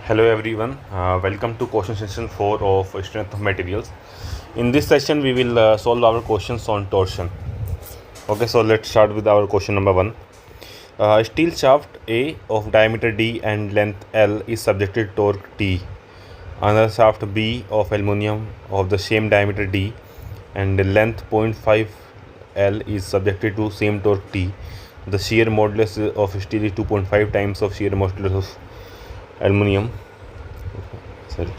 Hello everyone, welcome to question session 4 of strength of materials. In this session we will solve our questions on torsion. Okay, so let's start with our question number 1. Steel shaft A of diameter D and length L is subjected to torque T. Another shaft B of aluminum of the same diameter D and length 0.5 L is subjected to same torque T. The shear modulus of steel is 2.5 times of shear modulus of aluminum. Sorry.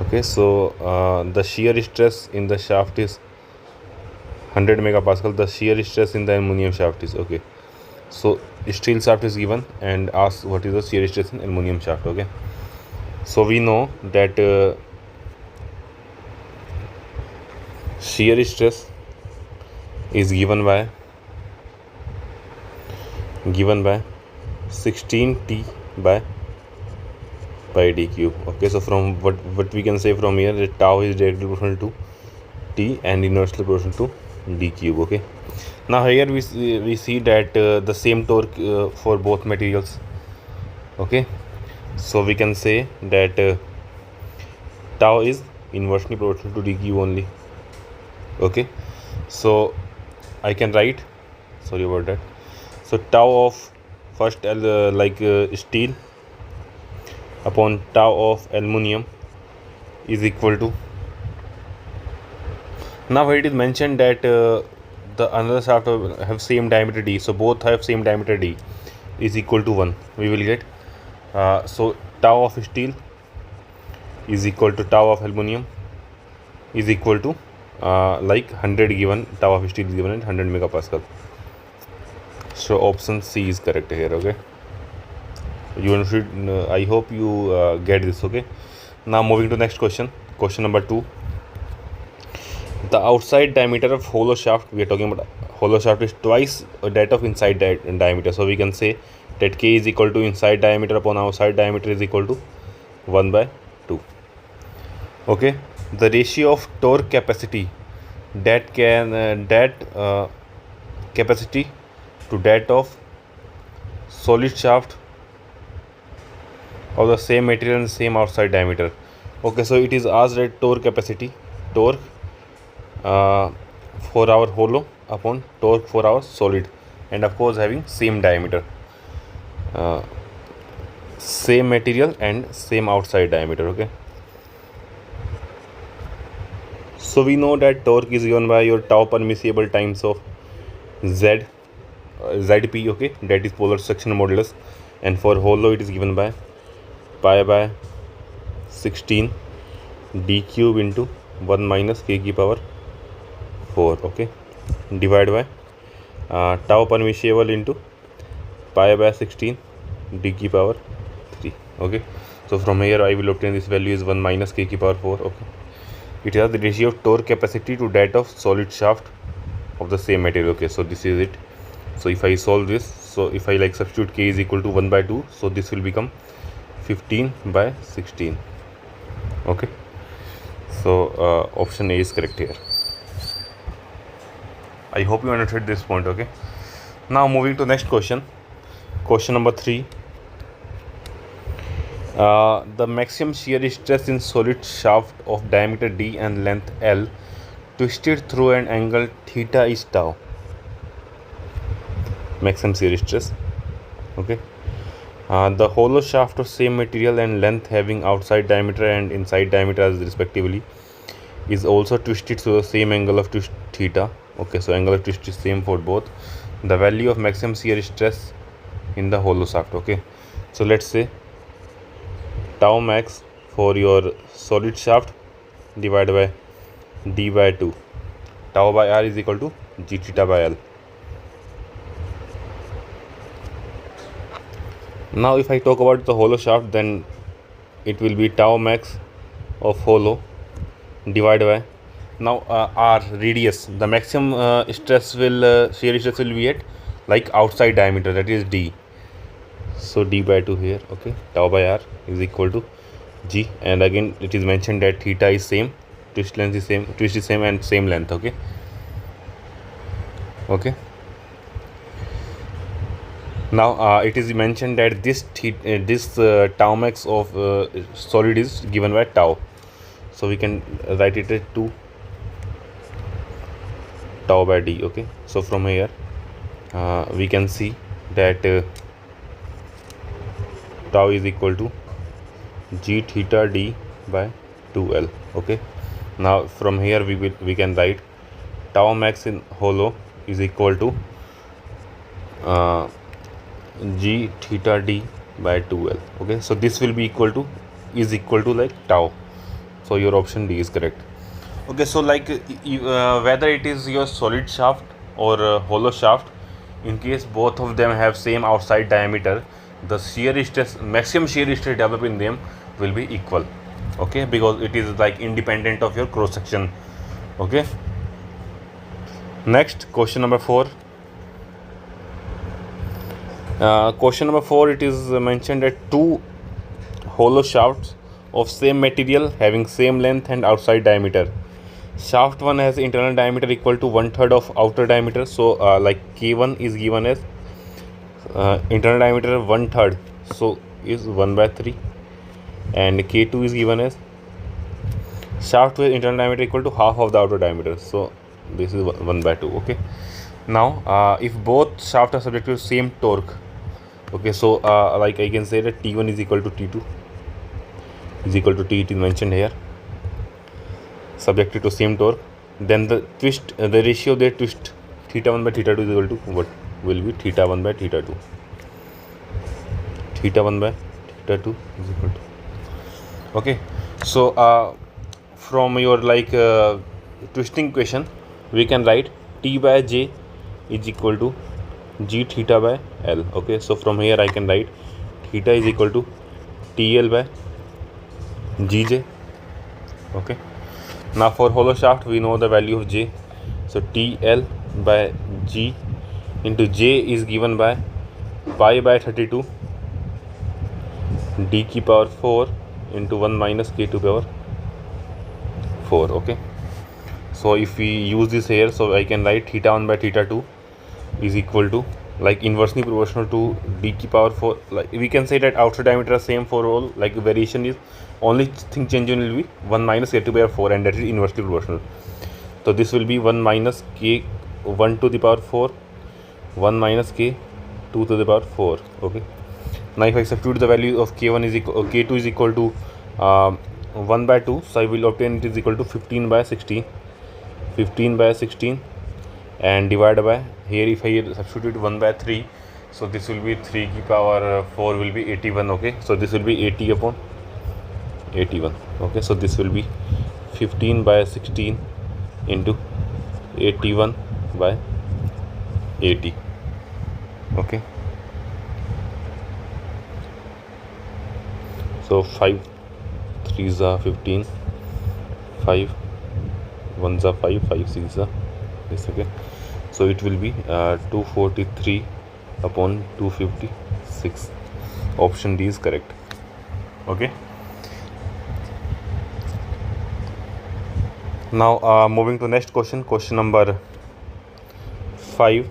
Okay, so the shear stress in the shaft is 100 megapascal. The shear stress in the aluminum shaft is okay. So steel shaft is given and asked what is the shear stress in aluminum shaft. Okay, so we know that shear stress is given by 16T by d cube. Okay, so from what we can say from here that tau is directly proportional to T and inversely proportional to d cube. Okay, now here we see that the same torque for both materials. Okay, so we can say that tau is inversely proportional to d cube only. Okay, so I can write, sorry about that, so tau of first steel upon tau of aluminum is equal to, now it is mentioned that the another shaft have same diameter D, so both have same diameter D is equal to 1. We will get so tau of steel is equal to tau of aluminum is equal to 100 given, tau of steel is given at 100 megapascal. So option C is correct here. Okay, you should I hope you get this. Okay, now moving to next question number 2. The outside diameter of hollow shaft, we are talking about hollow shaft, is twice that of inside diameter. So we can say that K is equal to inside diameter upon outside diameter is equal to 1 by 2. Okay, the ratio of torque capacity capacity to that of solid shaft of the same material and same outside diameter. Okay, so it is asked that torque for our hollow upon torque for our solid, and of course having same diameter, same material and same outside diameter. Okay, so we know that torque is given by your tau permissible times of Zp. Okay, that is polar suction modulus, and for hollow it is given by pi by 16 d cube into 1 minus k की power 4. Okay, divide by tau permissible into pi by 16 d की power 3. Okay, so from here I will obtain this value is 1 minus k की power 4. Okay, it has the ratio of torque capacity to that of solid shaft of the same material. Okay, so this is it. So if I solve this, so if I substitute k is equal to 1 by 2, so this will become 15 by 16. Okay, so option A is correct here. I hope you understood this point. Okay, now moving to next question number 3. The maximum shear stress in solid shaft of diameter D and length L twisted through an angle theta is tau. Maximum shear stress. Okay, the hollow shaft of same material and length having outside diameter and inside diameter as respectively is also twisted through the same angle of twist theta. Okay, so angle of twist is same for both. The value of maximum shear stress in the hollow shaft. Okay, so let's say tau max for your solid shaft divided by d by 2, tau by r is equal to g theta by l. Now if I talk about the hollow shaft, then it will be tau max of hollow divided by, now r radius, the maximum stress will shear stress will be at outside diameter, that is d, so d by 2 here. Okay, tau by r is equal to g, and again it is mentioned that theta is same, twist is same and same length. Okay, Now it is mentioned that this tau max of solid is given by tau, so we can write it as 2 tau by d. Okay, so from here we can see that tau is equal to g theta d by 2l. Okay, now from here we can write tau max in hollow is equal to g theta d by 2l. Okay, so this will be equal to like tau, so your option D is correct. Okay, so like whether it is your solid shaft or hollow shaft, in case both of them have same outside diameter, the shear stress, maximum shear stress developed in them will be equal. Okay, because it is like independent of your cross section. Okay, next question number 4. Question number 4, it is mentioned that 2 hollow shafts of same material having same length and outside diameter. Shaft 1 has internal diameter equal to 1/3 of outer diameter. So like K1 is given as internal diameter 1/3, so is 1/3, and K2 is given as shaft with internal diameter equal to half of the outer diameter, so this is 1/2. Okay, now if both shafts are subject to same torque, okay, so like I can say that T1 is equal to T2 is equal to T, it is mentioned here, subjected to same torque, then the twist, the ratio of their twist theta 1 by theta 2 is equal to what will be theta 1 by theta 2. Theta 1 by theta 2 is equal to, okay, so from your like twisting equation we can write T by J is equal to g theta by L. Okay, so from here I can write theta is equal to TL by GJ. Okay, now for hollow shaft we know the value of J, so TL by G into J is given by pi by 32 d की power 4 into 1 minus k to power 4. Okay, so if we use this here, so I can write theta 1 by theta 2 is equal to like inversely proportional to d की power 4. Like we can say that outer diameter is same for all, like variation is only thing changing will be 1 minus k to power 4, and that is inversely proportional. So this will be 1 minus k 1 to the power 4, 1 minus k 2 to the power 4. Okay, now if I substitute the value of k1 is equal, k2 is equal to 1 by 2, so I will obtain it is equal to 15 by 16, 15 by 16, and divided by here if I substitute 1 by 3, so this will be 3 की power 4 will be 81. Okay, so this will be 80 upon 81. Okay, so this will be 15 by 16 into 81 by 80. Okay, so 5 3s are 15, 5 1s are 5, 5 6s are this. Okay, so it will be 243 upon 256. Option D is correct. Okay, now moving to next question, question number 5.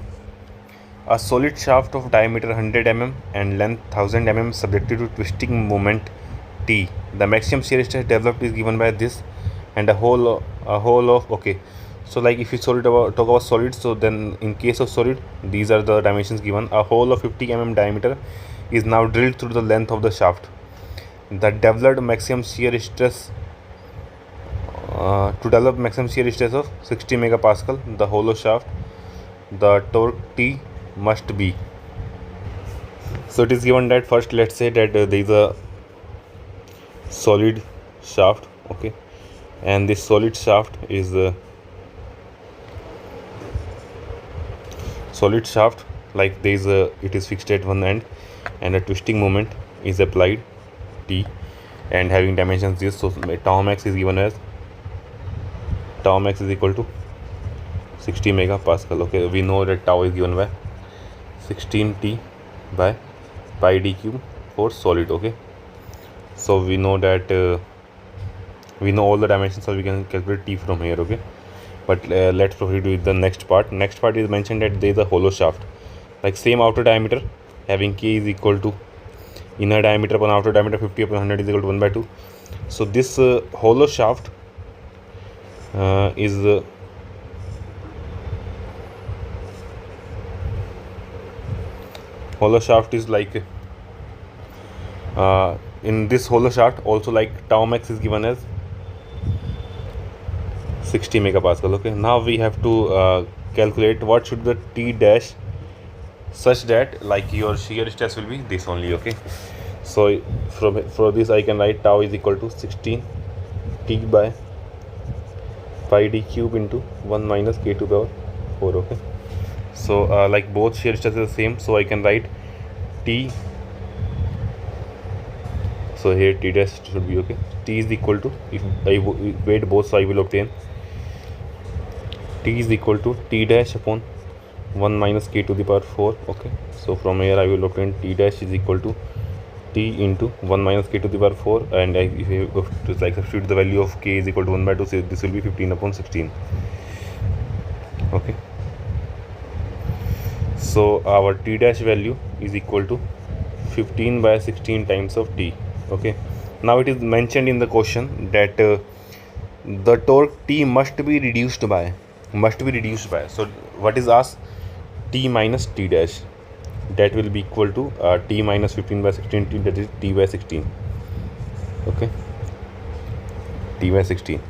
A solid shaft of diameter 100 mm and length 1000 mm subjected to twisting moment T. The maximum shear stress developed is given by this, and a whole of, okay, so like if you talk about solid, so then in case of solid these are the dimensions given. A hole of 50 mm diameter is now drilled through the length of the shaft. The developed maximum shear stress to develop maximum shear stress of 60 megapascal, the hollow shaft, the torque T must be. So it is given that first let's say that there is a solid shaft. Okay, and this solid shaft is solid shaft, like there is a, it is fixed at one end and a twisting moment is applied T and having dimensions this, so tau max is given as tau max is equal to 60 megapascal. Okay, we know that tau is given by 16T by pi d cube for solid. Okay, so we know that we know all the dimensions, so we can calculate T from here. Okay, but let's proceed with the next part. Next part is mentioned that there is a hollow shaft, like same outer diameter having K is equal to inner diameter upon outer diameter 50 upon 100 is equal to 1 by 2. So this hollow shaft is like in this hollow shaft also like tau max is given as 60 megapascal. Okay, now we have to calculate what should the T dash such that like your shear stress will be this only. Okay, so for this I can write tau is equal to 16 T by pi d cube into 1 minus k to the power 4. Okay, so like both shear stress is the same, so I can write T. So here T dash should be okay. T is equal to, if I weight both, so I will obtain T is equal to T dash upon 1 minus k to the power 4. Okay, so from here I will obtain T dash is equal to T into 1 minus k to the power 4, and if I go to like substitute the value of k is equal to 1 by 2, so this will be 15 upon 16. Okay, so our T dash value is equal to 15 by 16 times of T. Okay, now it is mentioned in the question that the torque T must be reduced by. So what is asked? T minus T dash, that will be equal to T minus 15 by 16 T, that is T by 16. Okay, T by 16.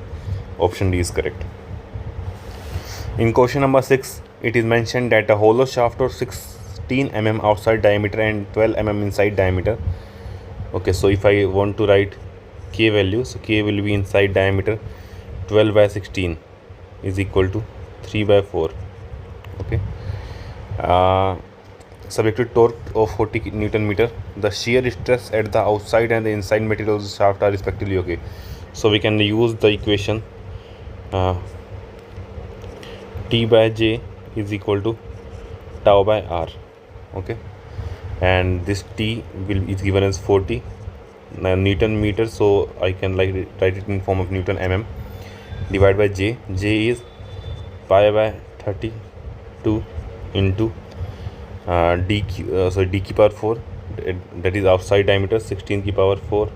Option D is correct. In question number 6, it is mentioned that a hollow shaft of 16 mm outside diameter and 12 mm inside diameter. Okay, so if I want to write K value, so K will be inside diameter 12 by 16 is equal to 3 by 4. Okay, subject to torque of 40 Newton meter. The shear stress at the outside and the inside materials of the shaft are respectively. Okay, so we can use the equation T by J is equal to tau by R. Okay, and this T is given as 40 Newton meter, so I can like write it in form of Newton mm divided by J. J is pi by 32 into d ki power 4, that is outside diameter 16 ki power 4.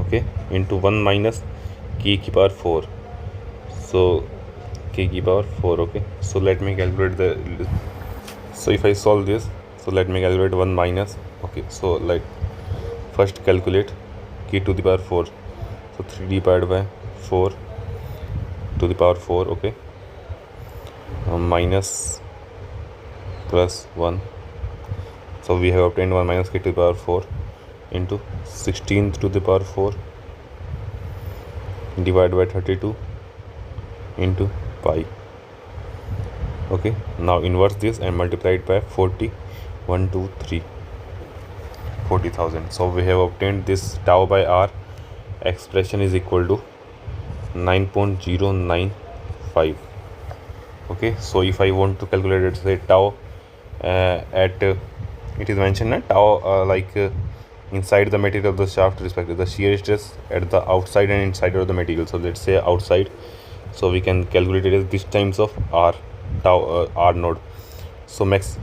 Okay, into 1 minus k ki power 4, so k ki power 4. Okay, so let me calculate so if I solve this, so let me calculate 1 minus. Okay, so like first calculate k to the power 4, so 3 divided by 4 to the power 4. Okay, minus plus 1, so we have obtained 1 minus k to the power 4 into 16 to the power 4 divided by 32 into pi. Okay, now inverse this and multiply it by 40. 1 2 3 40,000. So we have obtained this tau by R expression is equal to 9.095. Okay, so if I want to calculate it, say tau at it is mentioned that tau inside the material of the shaft respective the shear stress at the outside and inside of the material. So let's say outside, so we can calculate it as this times of R tau R node. So max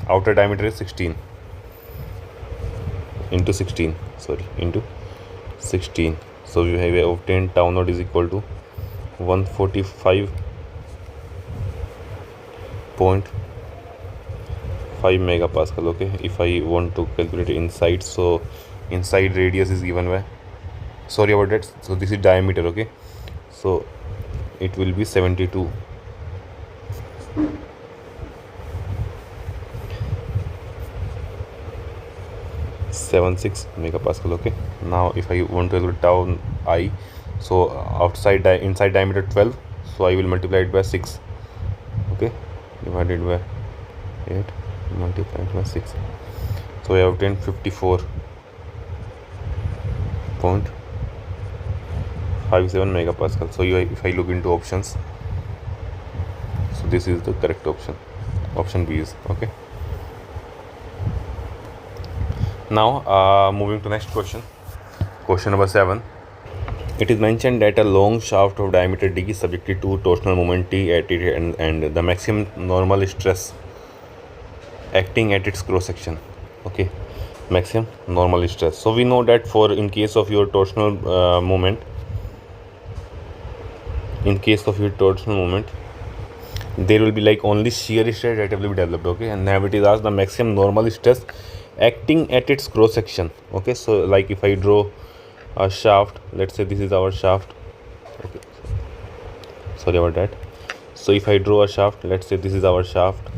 outer diameter is 16 into 16, into 16. So we have obtained tau node is equal to 145.5 megapascal. Okay, if I want to calculate inside, so inside radius is given by, sorry about that, so this is diameter. Okay, so it will be 76 megapascal. Okay, now if I want to calculate tau I, so inside diameter 12, so I will multiply it by 6. Okay, divided by 8 multiplied by 6, so I have obtained 54.57 megapascal. So if I look into options, so this is the correct option B is okay. Now moving to next question number 7. It is mentioned that a long shaft of diameter d is subjected to torsional moment T at it, and the maximum normal stress acting at its cross section. Okay, maximum normal stress. So we know that for in case of your torsional moment, there will be like only shear stress that will be developed. Okay, and now it is asked the maximum normal stress acting at its cross section. Okay, so like if I draw a shaft, let's say this is our shaft. Okay, sorry about that. So if I draw a shaft, let's say this is our shaft,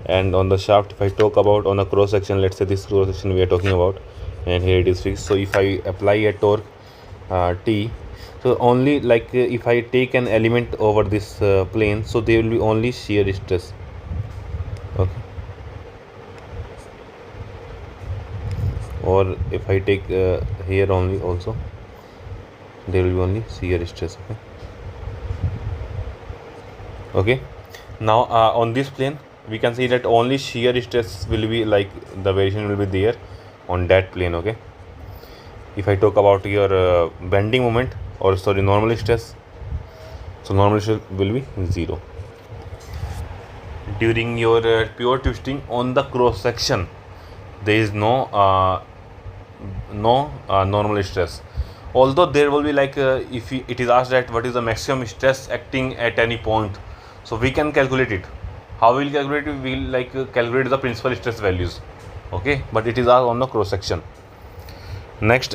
and on the shaft, if I talk about on a cross section, let's say this cross section we are talking about, and here it is fixed. So if I apply a torque T, so only like if I take an element over this plane, so there will be only shear stress. Okay, or if I take here only also, there will be only shear stress. Okay, now on this plane we can see that only shear stress will be like the variation will be there on that plane. Okay, if I talk about your bending moment, or sorry, normal stress, so normal stress will be 0 during your pure twisting on the cross section. There is no normal stress, although there will be like if it is asked that what is the maximum stress acting at any point, so we can calculate it. How we will calculate it? We will like calculate the principal stress values. Okay, but it is all on the cross section. Next,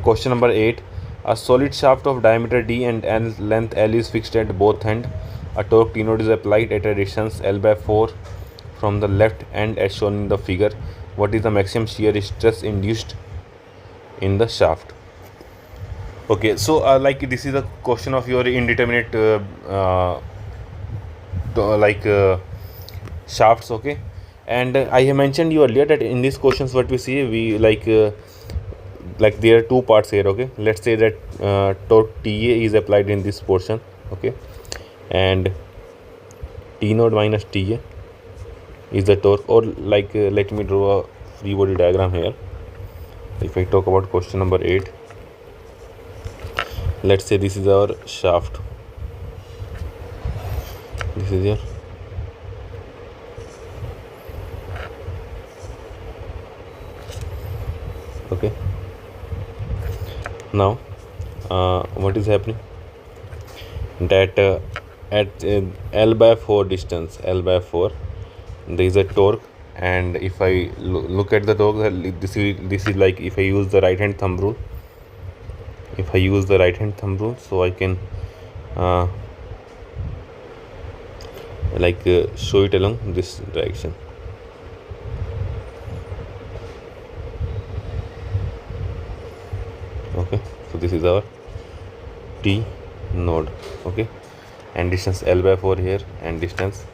question number 8. A solid shaft of diameter d and length L is fixed at both ends. A torque T node is applied at a distance L/4 from the left end as shown in the figure. What is the maximum shear stress induced in the shaft? Okay, so like this is a question of your indeterminate shafts. Okay, and I have mentioned you earlier that in these questions what we see, we like there are two parts here. Okay, let's say that torque TA is applied in this portion. Okay, and T node minus TA is the torque, or like let me draw a free body diagram here. If I talk about question number 8, let's say this is our shaft, this is your okay. Now what is happening that at L/4 distance, L/4, there is a torque, and if I look at the torque, this is like if I use the right hand thumb rule, so I can show it along this direction. Okay, so this is our T node. Okay, and distance L/4 here, and distance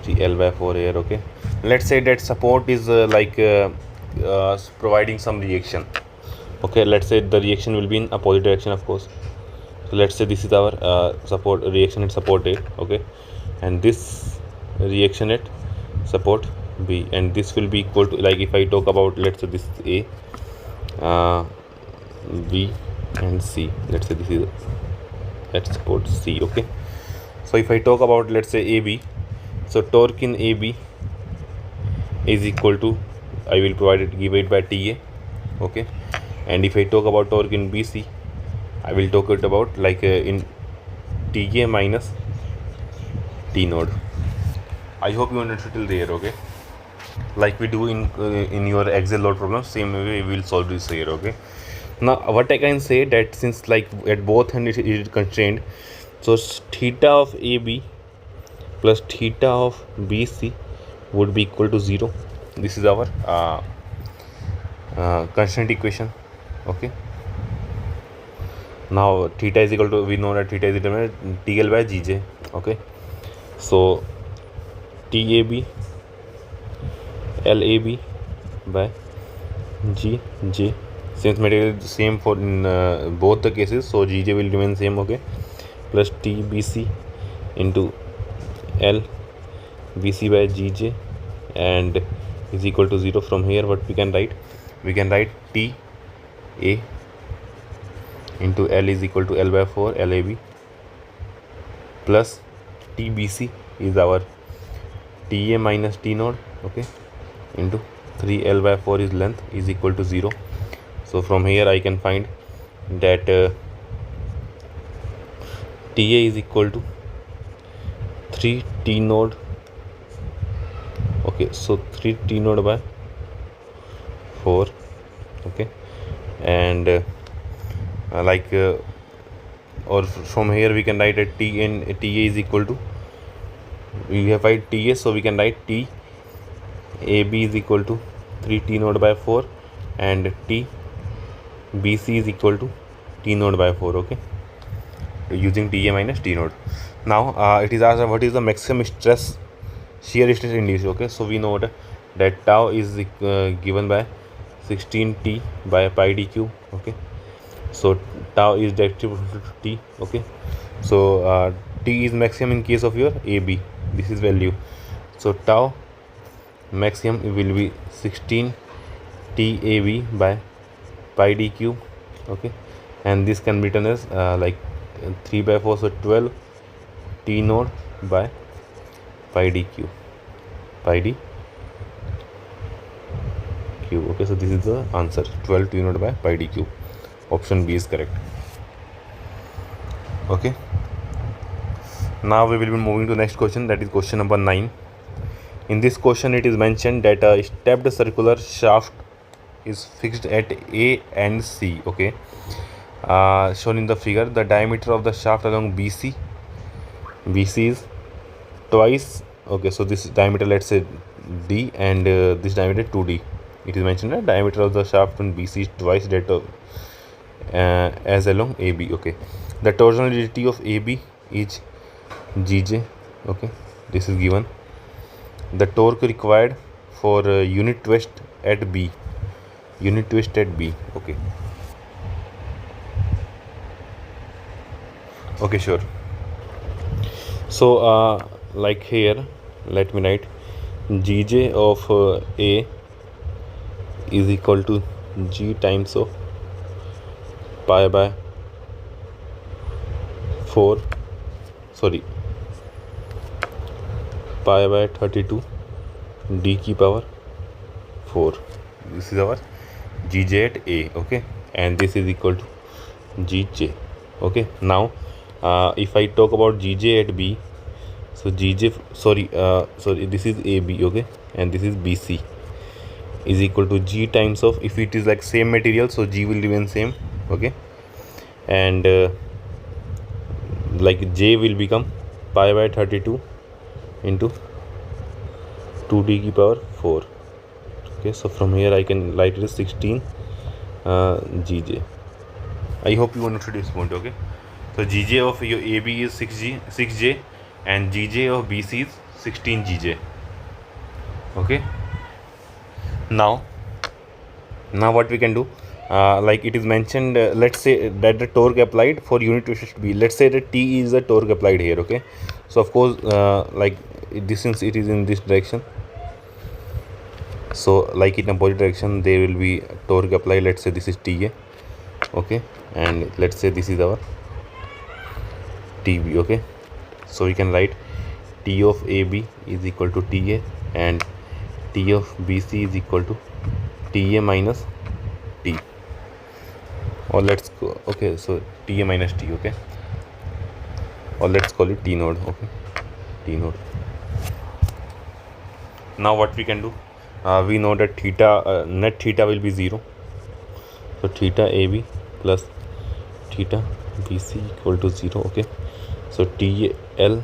L/4 here. Okay, let's say that support is providing some reaction. Okay, let's say the reaction will be in opposite direction, of course. So let's say this is our support reaction at support A. Okay, and this reaction at support B, and this will be equal to, like if I talk about, let's say this is A, B and C. Let's say this is at support C. Okay, so if I talk about, let's say AB, so torque in AB is equal to, I will provide it, give it by TA. Okay, and if I talk about torque in BC, I will talk it about like in TA minus T node. I hope you understood till there. Okay, like we do in your axial load problem, same way we will solve this here. Okay, now what I can say that since like at both ends it is constrained, so theta of AB plus theta of BC would be equal to 0. This is our constraint equation. Okay, now theta is equal to, we know that theta is determined TL by GJ. Okay, so TAB LAB by GJ, since material is same for in both the cases, so GJ will remain same. Okay, plus TBC into LBC by GJ, and is equal to 0. From here what we can write, TA into L is equal to L/4 LAB plus TBC is our TA minus T node, okay, into 3L by 4 is length is equal to 0. So from here I can find that TA is equal to 3 T node, okay, so 3 T node by 4, okay, and or from here we can write that T and TA is equal to, we have find TA, so we can write T AB is equal to 3 T node by 4 and T BC is equal to T node by 4, okay, using TA minus T node. Now it is asked what is the maximum stress, shear stress induced, okay, so we know that tau is given by 16T by pi d cube, okay, so tau is directly proportional to T, okay, so T is maximum in case of your AB, this is value, so tau maximum will be 16 TAB by pi d cube, okay, and this can be written as 3 by 4, so 12 T node by pi d cube, okay, so this is the answer, 12 T node by pi d cube. Option B is correct. Okay, now we will be moving to next question, that is question number 9. In this question it is mentioned that a stepped circular shaft is fixed at A and C, okay, shown in the figure. The diameter of the shaft along BC is twice, okay, so this diameter, let's say D, and this diameter 2D. It is mentioned that diameter of the shaft on BC is twice that of as along AB, okay. The torsional rigidity of AB is GJ, okay, this is given. The torque required for unit twist at B, okay, okay, sure. So like here let me write GJ of A is equal to G times of pi by 4, sorry, pi by 32 d की power 4. This is our GJ at A, okay, and this is equal to GJ, okay. Now if I talk about GJ at B, so GJ, sorry, this is AB, okay, and this is BC is equal to G times of, if it is like same material, so G will remain same, okay, and like J will become pi by 32 into 2d की power 4, okay. So from here I can write it as 16 GJ. I hope you understood this point, okay. So GJ of your AB is 6J and GJ of BC is 16 GJ, okay. Now what we can do, like it is mentioned, let's say that the torque applied for unit twist B, let's say that T is the torque applied here, okay. So of course like this, since it is in this direction, so like in opposite direction there will be torque applied. Let's say this is TA, okay, and let's say this is our TB, okay. So we can write T of AB is equal to TA and T of BC is equal to TA minus T, or let's go, okay, so TA minus T, okay, or let's call it T node, okay, T node. Now what we can do, we know that theta, net theta will be 0, so theta AB plus theta BC equal to 0, okay. So TL,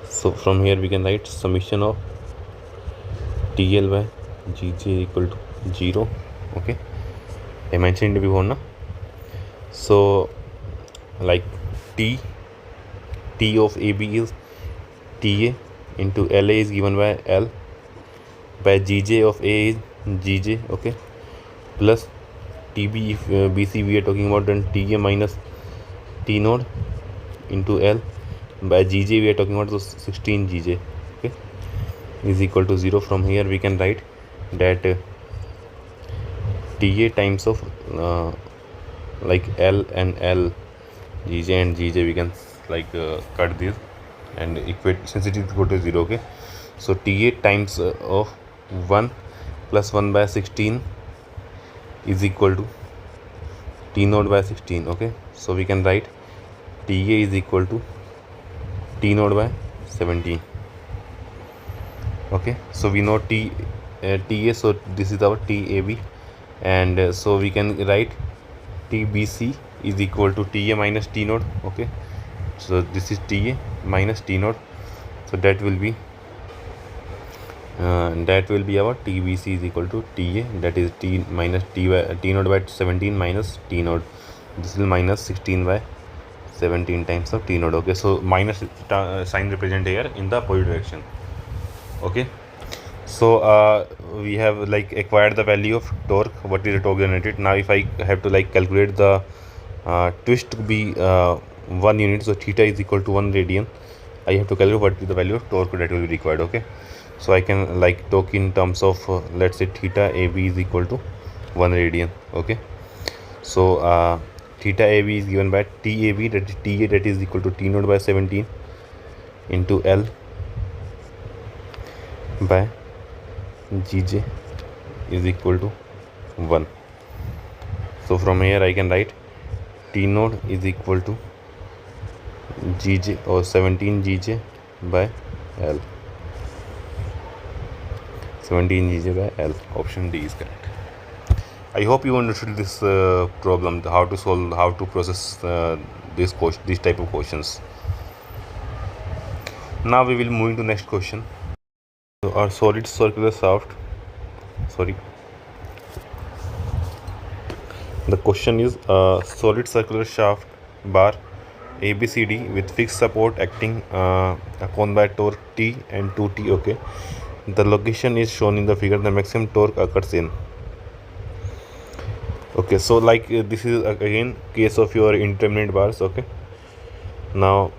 so from here we can write summation of TL by GJ equal to 0, okay. I mentioned before na. So like T of AB is TA into LA is given by L by GJ of A is GJ, okay, plus TB, if BC we are talking about, then TA minus T node into L by GJ we are talking about, so 16 GJ, okay, is equal to 0. From here we can write that TA times of like L and L, GJ and GJ, we can like cut this, and equate since it is equal to 0. Okay, so Ta times of 1 plus 1 by 16 is equal to T naught by 16. Okay, so we can write Ta is equal to T naught by 17. Okay, so we know Ta, so this is our Tab, and so we can write Tbc is equal to Ta minus T naught. Okay, so this is Ta minus T naught, so that will be our Tbc is equal to Ta, that is T minus T naught by 17 minus T naught. This will minus 16 by 17 times of T naught. Okay, so minus sign represent here in the opposite direction. Okay, so we have like acquired the value of torque, what is the torque generated. Now if I have to like calculate the twist to be 1 unit, so theta is equal to 1 radian, I have to calculate what is the value of torque that will be required. Okay, so I can like torque in terms of let's say theta AB is equal to 1 radian. Okay, so theta AB is given by TAB, that is TA, that is equal to T naught by 17 into L by GJ is equal to 1. So from here I can write T naught is equal to GJ or 17 GJ by L. 17 GJ by L. Option D is correct. I hope you understood this problem, how to solve, how to process this type of questions. Now we will move into next question. So our solid circular shaft, the question is solid circular shaft bar ABCD with fixed support acting upon by torque T and 2T. Okay, the location is shown in the figure. The maximum torque occurs in. Okay, so like this is again case of your indeterminate bars. Okay, now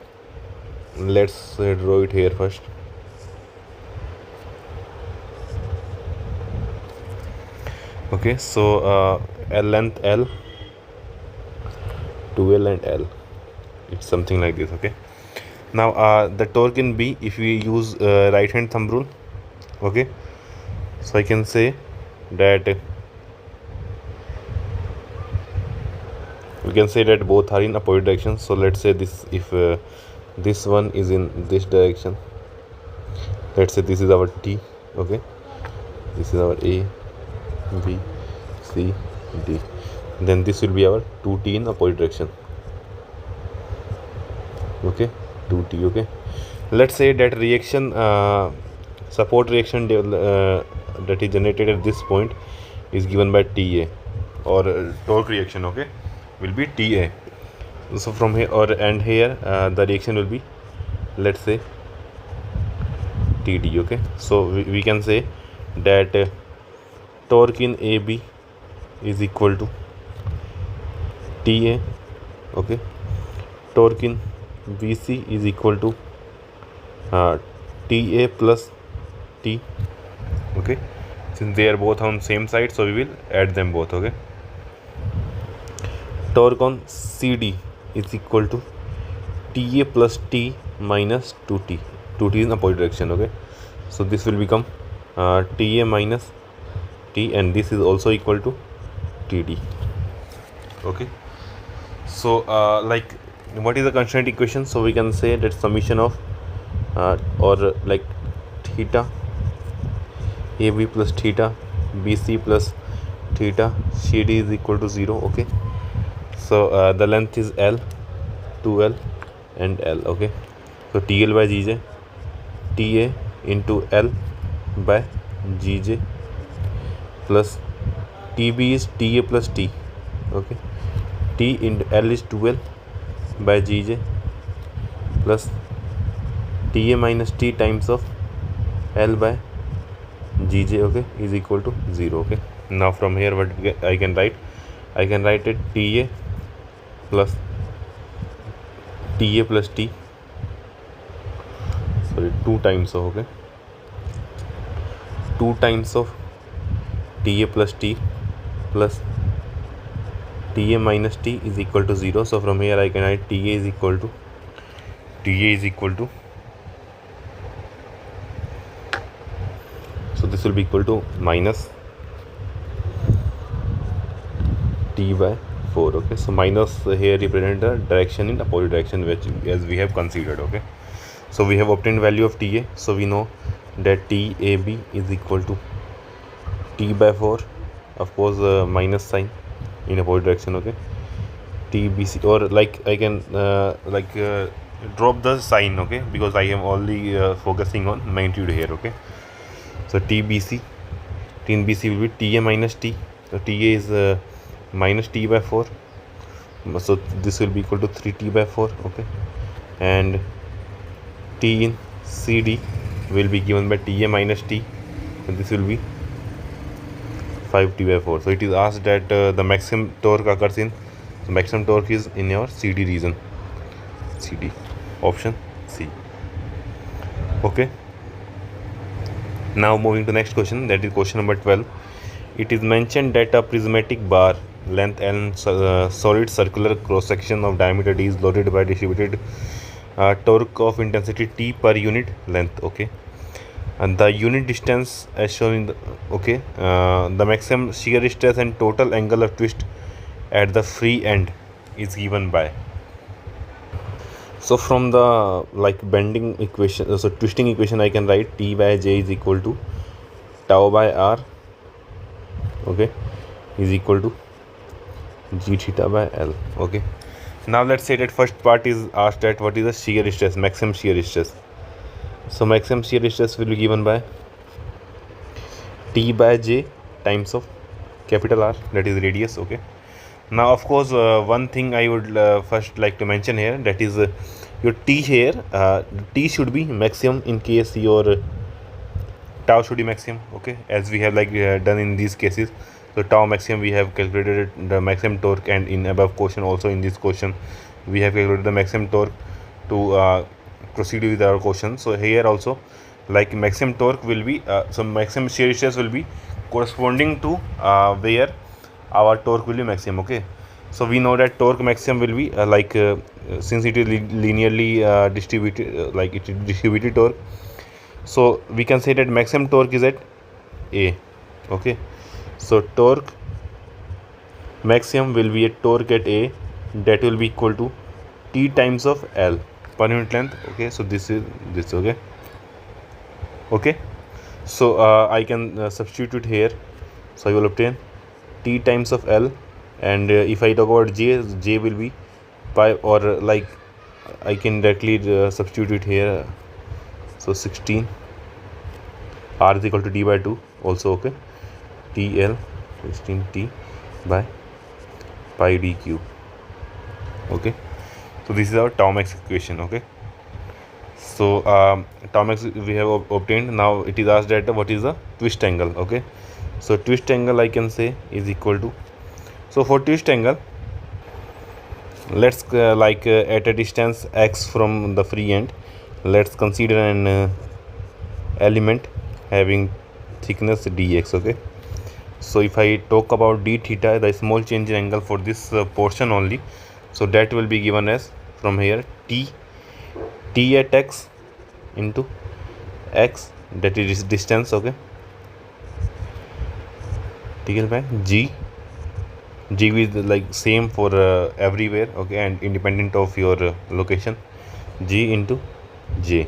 let's draw it here first. Okay, so length L, 2L and L, it's something like this. Okay, now the torque in B, if we use right hand thumb rule, okay, so I can say that we can say that both are in opposite direction. So let's say this, if this one is in this direction, let's say this is our T. Okay, this is our A, B, C, D, then this will be our 2T in opposite direction. Okay, 2T. Okay, let's say that reaction support reaction that is generated at this point is given by TA, or torque reaction, okay, will be TA. So from here and here the reaction will be, let's say, TD. Okay, so we can say that torque in AB is equal to TA. Okay, torque in BC is equal to TA plus T. Okay, since they are both on same side, so we will add them both. Okay, torque on CD is equal to TA plus T minus 2T. 2T is in opposite direction. Okay, so this will become TA minus T, and this is also equal to TD. Okay, so like what is the constraint equation? So we can say that summation of or like theta AB plus theta BC plus theta CD is equal to 0. Okay, so the length is L, 2L and L. Okay, so TL by GJ, TA into L by GJ plus TB is TA plus T. Okay, T into L is 2L by GJ plus TA minus T times of L by GJ. Okay, is equal to 0. Okay, now from here what I can write? I can write it TA plus T, sorry, 2 times of, okay, 2 times of TA plus T plus TA minus T is equal to 0. So from here I can write TA is equal to this will be equal to minus t by 4. Okay, so minus here represent the direction in opposite direction, which as we have considered. Okay, so we have obtained value of ta, so we know that tab is equal to t by 4, of course minus sign in opposite direction. Okay, tbc, or like I can drop the sign, okay, because I am only focusing on magnitude here. Okay, so tbc will be ta minus t, so ta is minus t by 4, so this will be equal to 3t by 4. Okay, and t in cd will be given by ta minus t, and this will be 5t by 4. So it is asked that the maximum torque occurs in, the maximum torque is in your cd region, cd, option C. Okay, now moving to next question, that is question number 12. It is mentioned that a prismatic bar length and solid circular cross section of diameter d is loaded by distributed torque of intensity t per unit length. Okay, and the unit distance as shown in the, okay, the maximum shear stress and total angle of twist at the free end is given by. So from the bending equation, so twisting equation, I can write T by J is equal to tau by R, okay, is equal to G theta by L. Okay, now let's say that first part is asked that what is the shear stress, maximum shear stress. So maximum shear stress will be given by T by J times of capital R, that is radius. Okay, now of course one thing I would first like to mention here, that is your T here, T should be maximum in case your tau should be maximum. Okay, as we have done in these cases. So tau maximum, we have calculated the maximum torque, and in above question also in this question we have calculated the maximum torque to proceed with our question. So here also maximum torque will be so maximum shear stress will be corresponding to where our torque will be maximum. Okay, so we know that torque maximum will be since it is linearly distributed, it is distributed torque, so we can say that maximum torque is at A. Okay, so torque maximum will be a torque at A, that will be equal to T times of L per unit length. Okay, so this is this. Okay, so I can substitute here, so I will obtain T times of L, and if I talk about J will be pi, or I can directly substitute here, so 16, R is equal to D by 2 also. Okay, TL 16T by pi d cube. Okay, so this is our tau max equation. Okay, so tau max we have obtained. Now it is asked that what is the twist angle. Okay, so twist angle I can say is equal to, so for twist angle, let's at a distance x from the free end, let's consider an element having thickness dx. Okay, so if I talk about d theta, the small change in angle for this portion only, so that will be given as from here t at x into x, that is distance. Okay, taken by g is same for everywhere. Okay, and independent of your location, g into j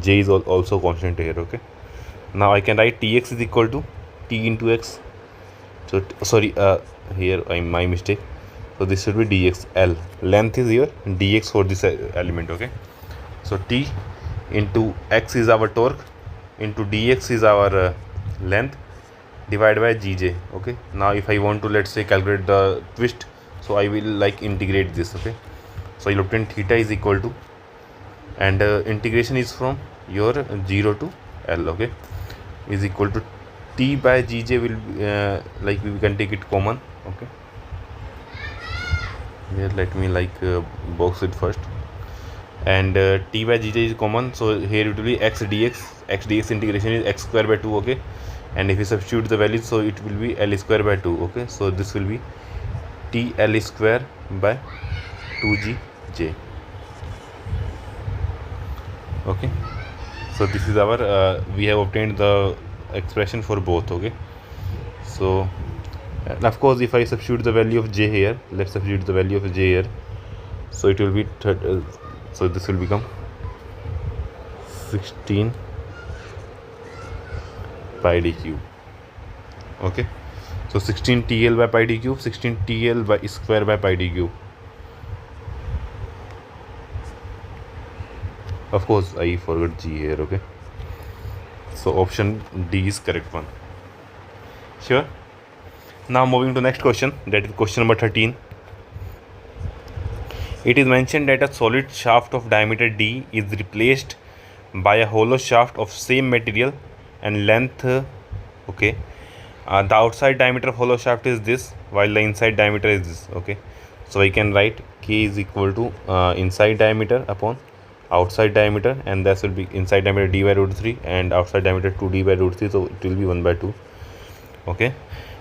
is also constant here. Okay, now I can write tx is equal to t into x, so sorry, here my mistake, so this should be dx. L length is here, dx for this element. Okay, so t into x is our torque, into dx is our length, divided by gj. Okay, now if I want to, let's say, calculate the twist, so I will integrate this. Okay, so you'll obtain theta is equal to, and integration is from your 0 to L. Okay, is equal to t by gj will we can take it common. Okay, here let me box it first, and t by gj is common, so here it will be x dx integration is x square by 2. Okay, and if you substitute the values, so it will be L square by 2. Okay, so this will be T L square by 2GJ. Okay, so this is our we have obtained the expression for both. Okay, so and of course if I substitute the value of j here, let's substitute the value of j here, so it will be so this will become 16 pi d cube. Okay, so 16 TL by pi d cube, 16 TL by square by pi d cube. Of course I forgot g here. Okay, so option D is correct one. Sure. Now moving to next question, that is question number 13. It is mentioned that a solid shaft of diameter d is replaced by a hollow shaft of same material and length. Okay, the outside diameter of hollow shaft is this, while the inside diameter is this. Okay, so I can write k is equal to inside diameter upon outside diameter, and that will be inside diameter d by root 3 and outside diameter 2d by root 3, so it will be 1 by 2. Okay,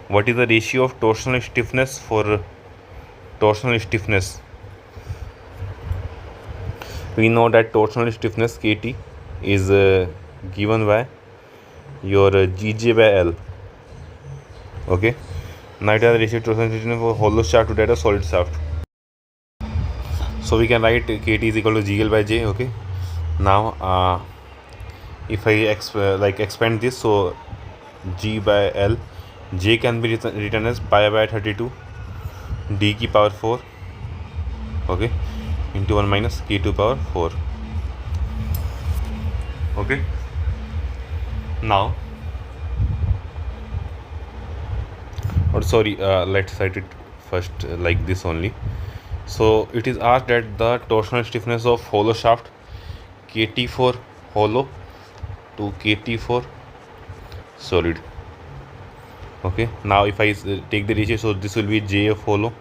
what is the ratio of torsional stiffness for torsional stiffness? We know that torsional stiffness Kt is given by your Gj by L. Okay, now it has a ratio of torsional stiffness for hollow shaft to that of solid shaft. So we can write Kt is equal to Gl by J. Okay, now if I expand this, so G by L, J can be written as pi by 32 d की power 4. Okay, into 1 minus k to power 4. Okay, now let's write it first like this only. So it is asked that the torsional stiffness of hollow shaft Kt for hollow to Kt for solid. Okay, now if I take the ratio, so this will be J of hollow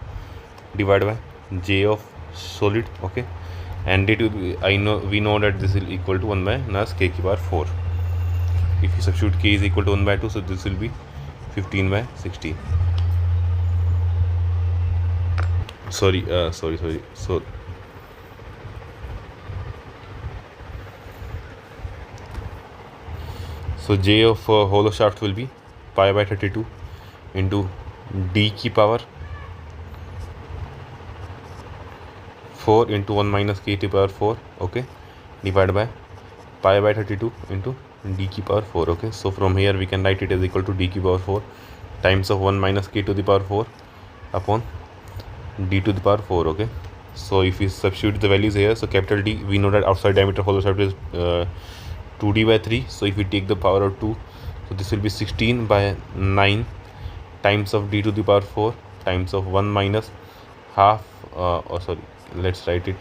divided by J of solid. Okay, and it will be, we know that this is equal to 1 by minus k की power 4. If you substitute k is equal to 1 by 2, so this will be 15 by 60. Sorry. So J of hollow shaft will be pi by 32 into d की power 4 into 1 minus k to power 4. Okay, divided by pi by 32 into d की power 4. Okay, so from here we can write it as equal to d की power 4 times of 1 minus k to the power 4 upon d to the power 4. Okay, so if we substitute the values here, so capital D, we know that outside diameter hollow shaft is 2d by 3. So if we take the power of 2, so this will be 16 by 9 times of d to the power 4 times of 1 minus half let's write it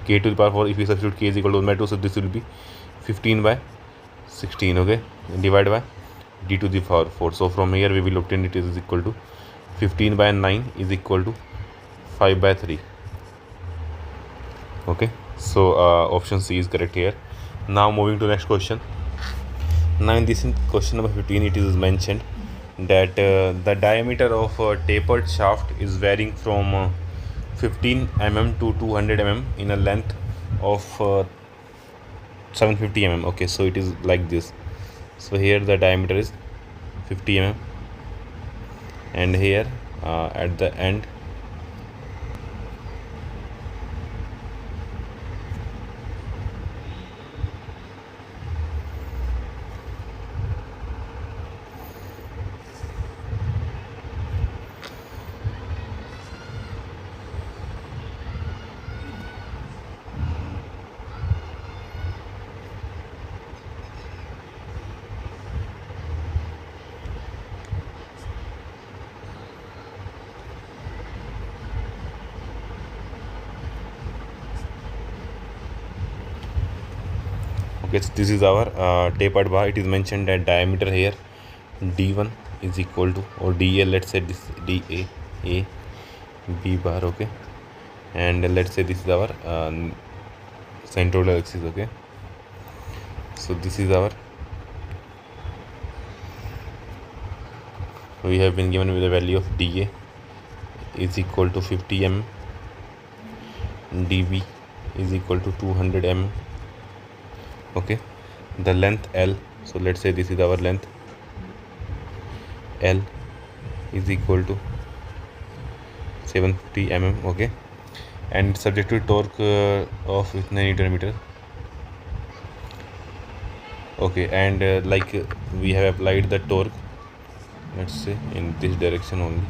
k to the power 4. If we substitute k is equal to 1 by 2, so this will be 15 by 16. Okay, divided by d to the power 4. So from here we will obtain it is equal to 15 by 9 is equal to 5 by 3. Okay, so option C is correct here. Now moving to next question. Now in this question number 15, it is mentioned that the diameter of a tapered shaft is varying from 15 mm to 200 mm in a length of 750 mm. Okay, so it is like this. So here the diameter is 50 mm, and here at the end okay, so this is our tapered bar. It is mentioned that diameter here d1 is equal to, or da, let's say this da a b bar. Okay, and let's say this is our central axis. Okay, so this is our, we have been given with a value of da is equal to 50 mm, db is equal to 200 mm. Okay, the length L, so let's say this is our length L is equal to 750 mm. Okay, and subject to torque of 9 Newton meter. Okay, and we have applied the torque, let's say in this direction only.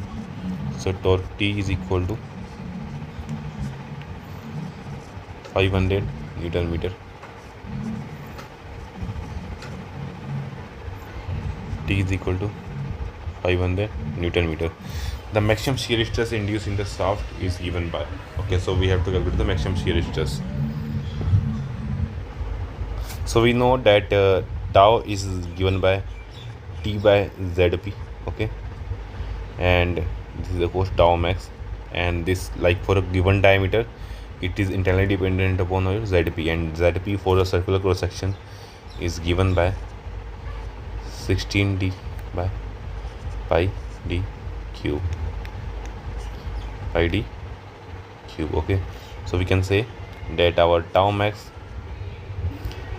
So torque T is equal to 500 Newton meter. T is equal to 500 Newton meter. The maximum shear stress induced in the shaft is given by. Okay, so we have to calculate the maximum shear stress. So we know that tau is given by T by ZP. Okay, and this is of course tau max, and this, like for a given diameter, it is entirely dependent upon your ZP, and ZP for a circular cross section is given by 16D by pi d cube. Pi d cube. Okay, so we can say that our tau max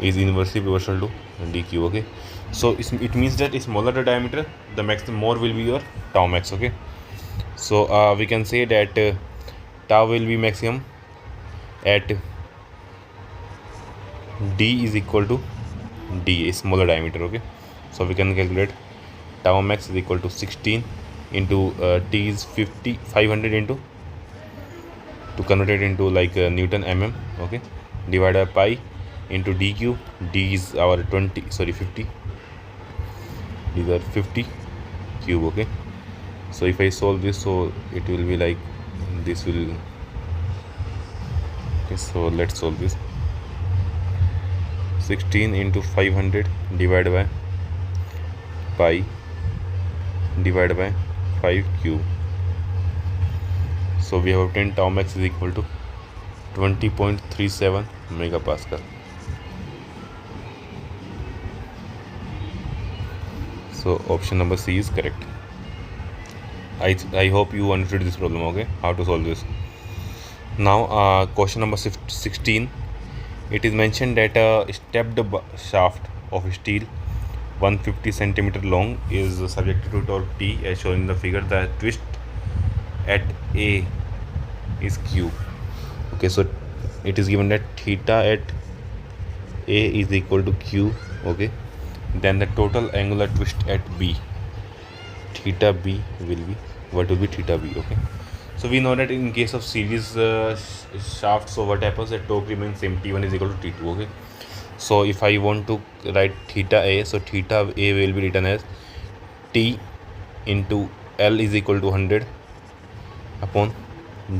is inversely proportional to d cube. Okay, so it means that smaller the diameter, the more will be your tau max. Okay, so we can say that tau will be maximum at d is equal to d, smaller diameter. Okay, so we can calculate tau max is equal to 16 into T is 500 into, to convert it into like Newton mm. Okay, divided by pi into d cube. D is our 50. These are 50 cube. Okay, so if I solve this, so it will be like this will. Okay, so let's solve this. 16 into 500 divided by pi divided by 5 cube. So we have obtained tau max is equal to 20.37 megapascal. So option number C is correct. I hope you understood this problem. Okay, how to solve this. Now question number 16. It is mentioned that a stepped shaft of steel 150 centimeter long is subjected to torque T as shown in the figure. The twist at A is Q. Okay, so it is given that theta at A is equal to Q. Okay, then the total angular twist at B, theta B will be, what will be theta B? Okay, so we know that in case of series shaft, so what happens, that torque remains same, T1 is equal to T2. Okay, so if I want to write theta A, so theta A will be written as T into L is equal to 100 upon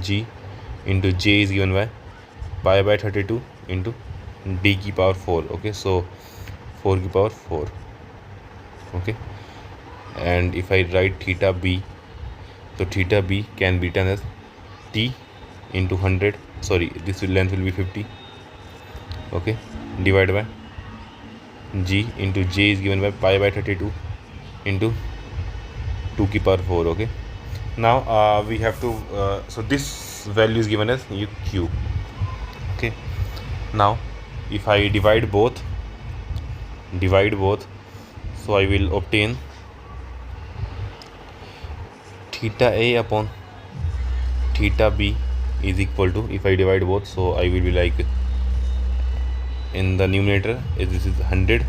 G into J is given by pi by 32 into D की power 4. Okay, so 4 की power 4. Okay, and if I write theta B, so theta B can be written as T into 100, sorry, this length will be 50. Okay, divided by G into J is given by pi by 32 into 2 की power 4. Okay, now we have to so this value is given as Q. Okay, now if I divide both, so I will obtain theta A upon theta B is equal to, if I divide both, so I will be like, in the numerator this is 100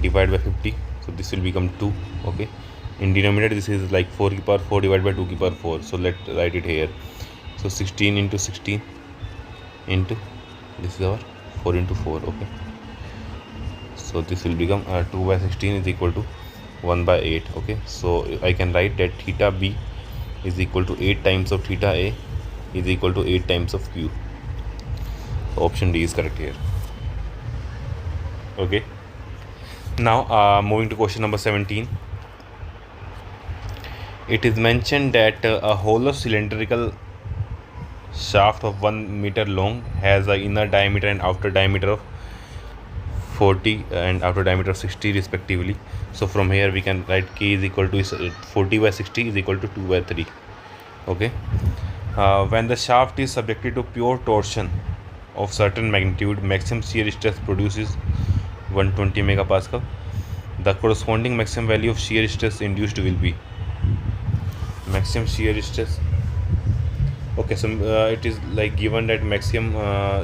divided by 50, so this will become 2. Okay, in denominator this is like 4 की power 4 divided by 2 की power 4, so let's write it here. So 16 into 16 into, this is our 4 into 4. Okay, so this will become 2 by 16 is equal to 1 by 8. Okay, so I can write that theta B is equal to 8 times of theta A is equal to 8 times of Q. So option D is correct here. Okay, now moving to question number 17. It is mentioned that a hollow cylindrical shaft of 1 meter long has an inner diameter and outer diameter of 40 and outer diameter of 60 respectively. So from here we can write K is equal to 40 by 60 is equal to 2 by 3. Okay, when the shaft is subjected to pure torsion of certain magnitude, maximum shear stress produces 120 megapascal. The corresponding maximum value of shear stress induced will be. maximum shear stress. Okay, so it is like given that maximum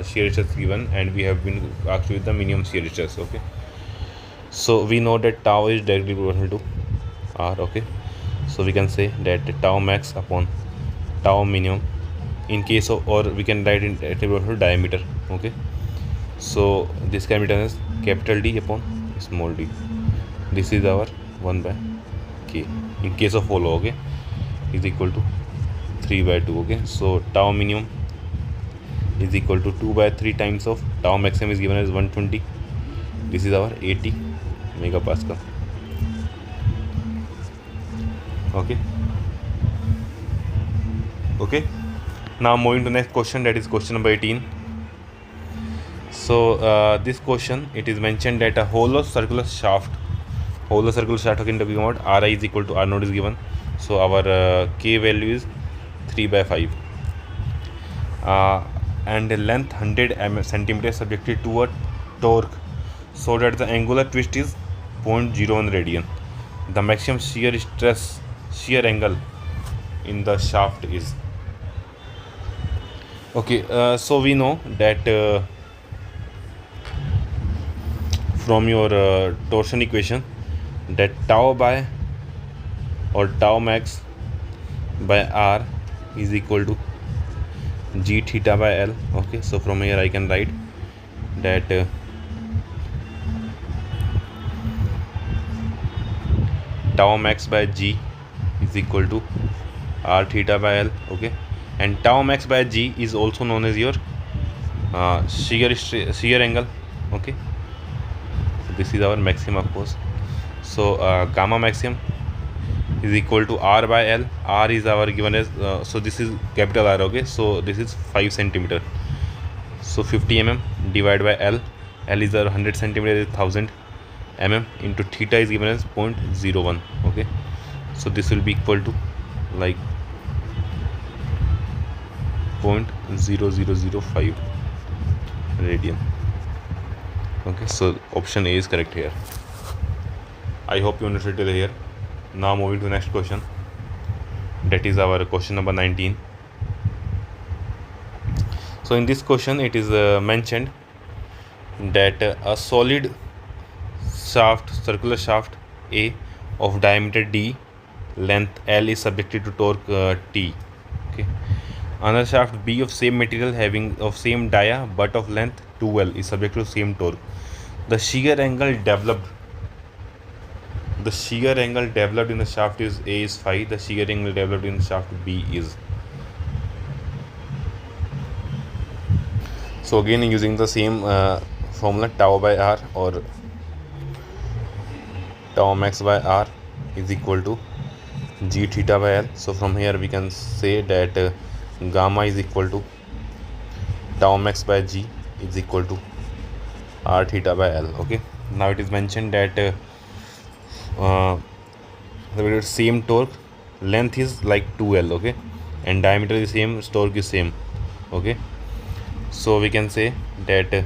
shear stress given, and we have been asked with the minimum shear stress. Okay, so we know that tau is directly proportional to r. Okay, so we can say that tau max upon tau minimum in case of, or we can write in proportional to diameter. Okay, so this can be done as capital D upon small d. This is our 1 by k in case of hollow. Okay, is equal to 3 by 2. Okay, so tau minimum is equal to 2 by 3 times of tau maximum is given as 120. This is our 80 megapascal. Okay, now moving to next question, that is question number 18. So this question, it is mentioned that a hollow circular shaft again talking about Ri is equal to R naught is given. So our K value is 3 by 5 and the length 100 centimeter subjected to a torque so that the angular twist is 0.01 radian. The maximum shear angle in the shaft is. Okay, so we know that from your torsion equation that tau by or tau max by r is equal to g theta by l. Okay, so from here I can write that tau max by g is equal to r theta by l. Okay, and tau max by g is also known as your shear angle. Okay, so this is our maximum, of course. So gamma maximum is equal to r by l. R is our given as so this is capital R. Okay, so this is 5 centimeter, so 50 mm divided by l. L is our 100 centimeter, is 1000 mm into theta is given as 0.01. Okay, so this will be equal to like 0.0005 radian. Okay, so option A is correct here. I hope you understood till here. Now moving to the next question, that is our question number 19. So in this question it is mentioned that a solid circular shaft A of diameter D, length L is subjected to torque T. Okay, another shaft B of same material having of same dia but of length 2L is subject to same torque. The shear angle developed in the shaft is A is 5. The shear angle developed in the shaft B is. So again using the same formula, tau by R or tau max by R is equal to g theta by L. So from here we can say that gamma is equal to tau max by G is equal to R theta by L. Okay, now it is mentioned that the same torque, length is like 2L. Okay, and diameter is same, torque is same. Okay, so we can say that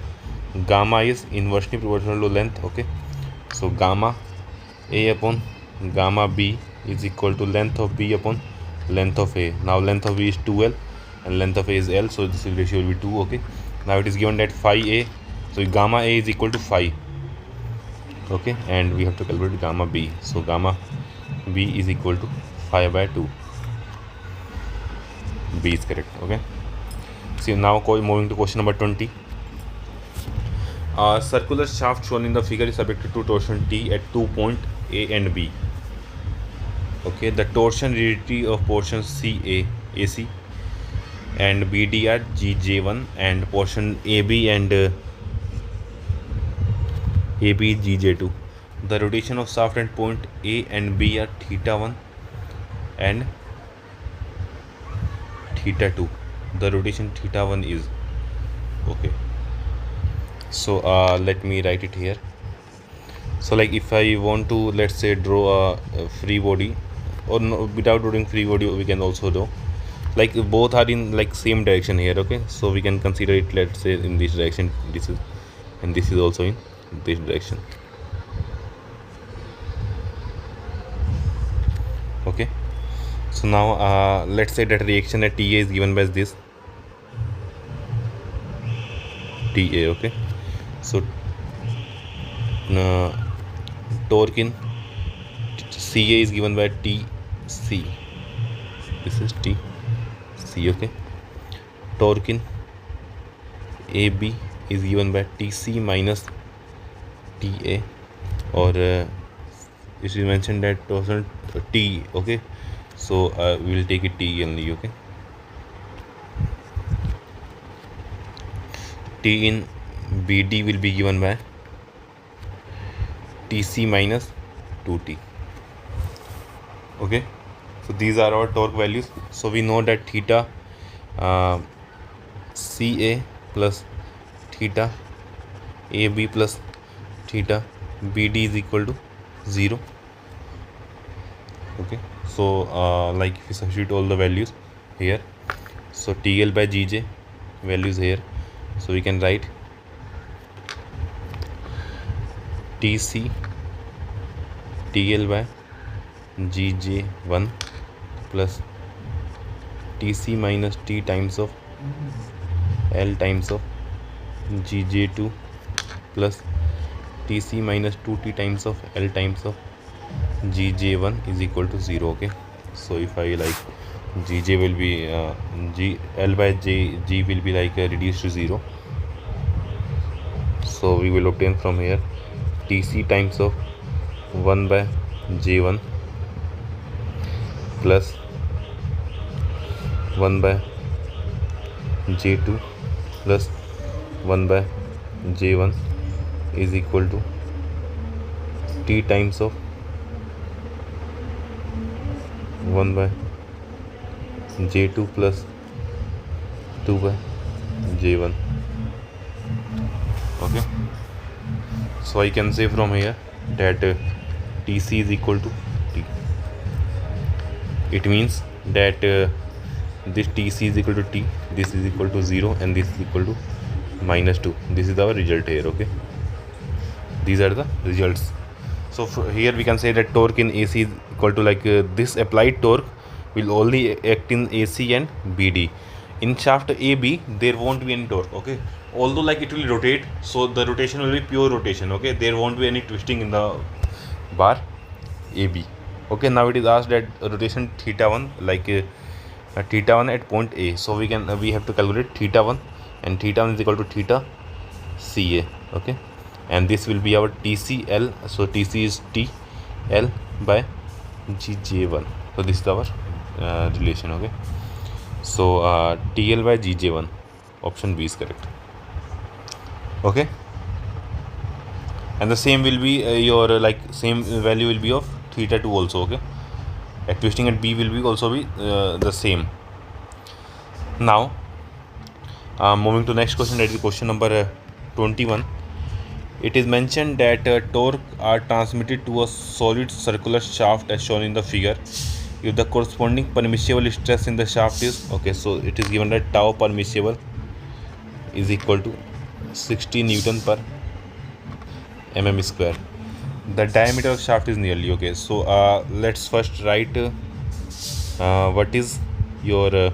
gamma is inversely proportional to length. Okay, so gamma A upon gamma B is equal to length of B upon length of A. Now length of B is 2L and length of A is L, so this ratio will be 2. Okay, now it is given that phi A, so gamma A is equal to phi. Okay, and we have to calculate gamma B. So gamma B is equal to phi by 2. B is correct. Okay, so now moving to question number 20. A circular shaft shown in the figure is subjected to torsion T at 2 points A and B. Okay, the torsion rigidity of portions CA AC and BD are GJ1 and portion AB and AB GJ2. The rotation of shaft at point A and B are theta 1 and theta 2. The rotation theta 1 is. Okay, so let me write it here. So like if I want to, let's say, draw a free body, or no, without drawing free body we can also do, like both are in like same direction here. Okay, so we can consider it, let's say, in this direction, this is, and this is also in this direction. Okay, So now let's say that reaction at TA is given by this TA. Okay, so torque in CA is given by TC. This is TC. Okay, torque in AB is given by TC minus TA, or if you mentioned that torsion T. Okay, so we will take it T only. Okay, T in BD will be given by TC minus 2T. Okay, so these are our torque values. So we know that theta CA plus theta AB plus theta BD is equal to 0. Okay, so like if we substitute all the values here, so TL by GJ values here, so we can write TC TL by GJ1 plus TC minus T times of L times of GJ2 plus TC minus 2T times of L times of GJ1 is equal to 0. Okay, so if I like GJ will be L by G will be like reduced to 0, so we will obtain from here TC times of 1 by J1 plus 1 by J2 plus 1 by J1 is equal to T times of 1 by J2 plus 2 by J1. Okay, so I can say from here that TC is equal to T. It means that this TC is equal to T, this is equal to 0, and this is equal to minus 2. This is our result here. Okay, these are the results. So here we can say that torque in AC is equal to like this applied torque will only act in AC and BD. In shaft AB there won't be any torque. Okay, although like it will rotate, so the rotation will be pure rotation. Okay, there won't be any twisting in the bar AB. Okay, now it is asked that rotation theta 1, like theta 1 at point A, so we have to calculate theta 1, and theta 1 is equal to theta CA. Okay, and this will be our TCL, so TC is TL by GJ1. So this is our relation. Okay, so TL by GJ1, option B is correct. Okay, and the same will be your like same value will be of theta 2 also. Okay, at twisting at B will be also be the same. Now moving to next question, that is question number 21. It is mentioned that torque are transmitted to a solid circular shaft as shown in the figure if the corresponding permissible stress in the shaft is, okay, so it is given that tau permissible is equal to 60 Newton per mm square. The diameter of shaft is nearly, okay, so let's first write what is your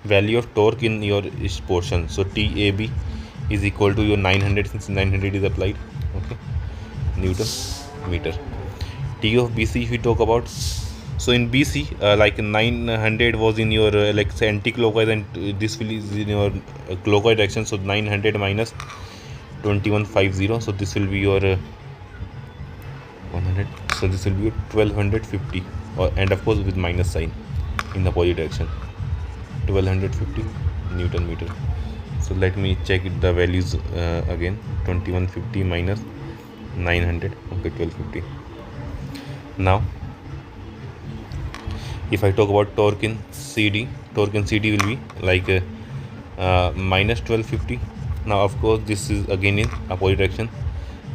value of torque in your portion. So TAB is equal to your 900, since 900 is applied. Okay, Newton meter. T of BC if we talk about, so in BC like 900 was in your like say anti-clockwise, and this will is in your clockwise direction, so 900 minus 2150, so this will be your 100, so this will be 1250, and of course with minus sign in the opposite direction, 1250 Newton meter. So let me check the values again, 2150 minus 900, okay, 1250. Now if I talk about torque in CD, torque in CD will be like minus 1250. Now of course this is again in opposite direction,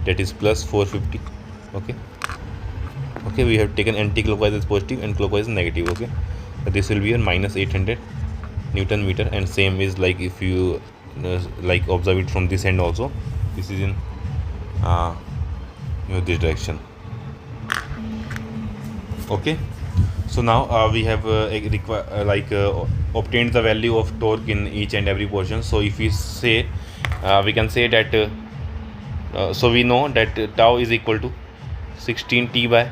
that is plus 450. Okay, we have taken anti-clockwise as positive and clockwise as negative. Okay, so this will be a minus 800 Newton meter, and same is like if you like observe it from this end also, this is in this direction. Okay, So now we have obtained the value of torque in each and every portion. So if we say we can say that so we know that tau is equal to 16t by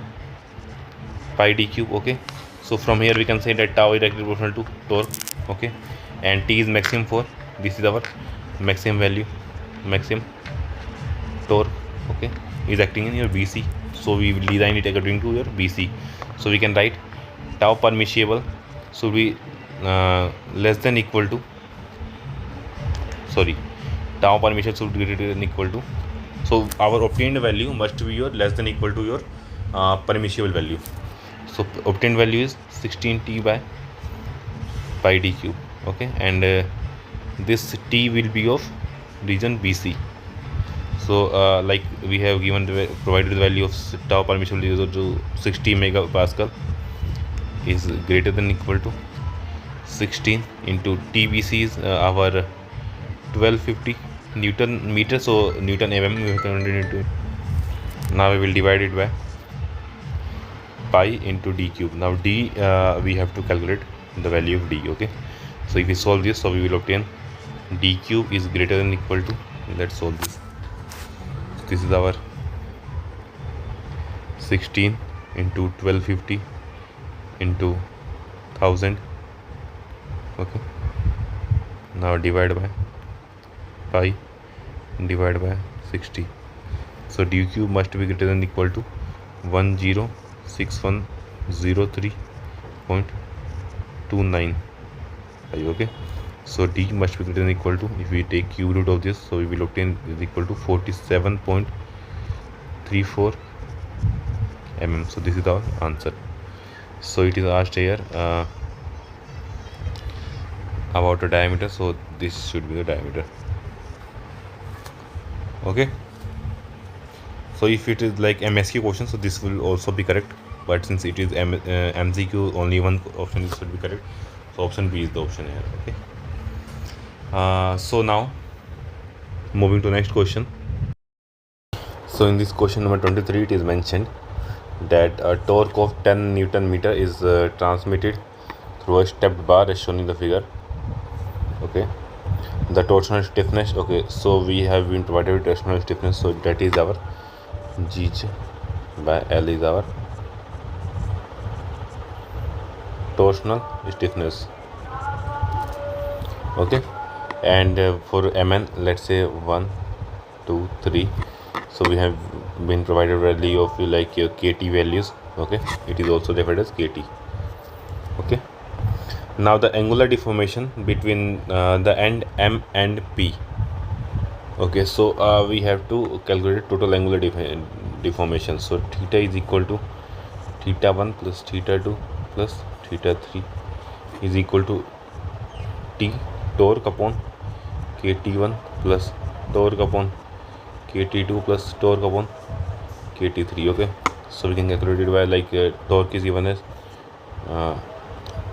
pi d cube. Okay, so from here we can say that tau is directly proportional to torque. Okay, and t is maximum for, this is our maximum value, maximum torque. Okay, is acting in your BC, so we will design it according to your BC. So we can write tau permissible should be less than equal to, sorry, tau permission should be greater than equal to, so our obtained value must be your less than equal to your permissible value. So obtained value is 16t by pi d cube. Okay, and this t will be of region BC. So like we have given provided the value of tau permissible is to 60 megapascal is greater than equal to 16 into TBC is our 1250 Newton meter, so Newton mm we have converted into. Now we will divide it by pi into d cube. Now d we have to calculate the value of d. Okay, so if we solve this, so we will obtain d cube is greater than equal to, let's solve this. So this is our 16 into 1250 into 1000. Okay, now divide by pi divided by 60. So d cube must be greater than equal to 106103.29. Okay, so d must be greater than equal to, if we take cube root of this, so we will obtain is equal to 47.34 mm. So this is our answer. So it is asked here about a diameter, so this should be the diameter. Okay, so if it is like MSQ question, so this will also be correct, but since it is MCQ, only one option should be correct, so option B is the option here. Okay, so now moving to next question. So in this question number 23, it is mentioned that a torque of 10 Newton meter is transmitted through a stepped bar as shown in the figure. Okay, the torsional stiffness. Okay, so we have been provided with torsional stiffness, so that is our G by L is our torsional stiffness. Okay, and for Mn, let's say 1 2 3, so we have been provided value of like your KT values. Okay, it is also defined as KT. Okay, now the angular deformation between the end M and P. Okay, so we have to calculate total angular deformation. So theta is equal to theta 1 plus theta 2 plus theta 3 is equal to T torque upon KT1 plus torque upon KT2 plus torque upon KT3. Okay, so we can calculate it by like torque is given as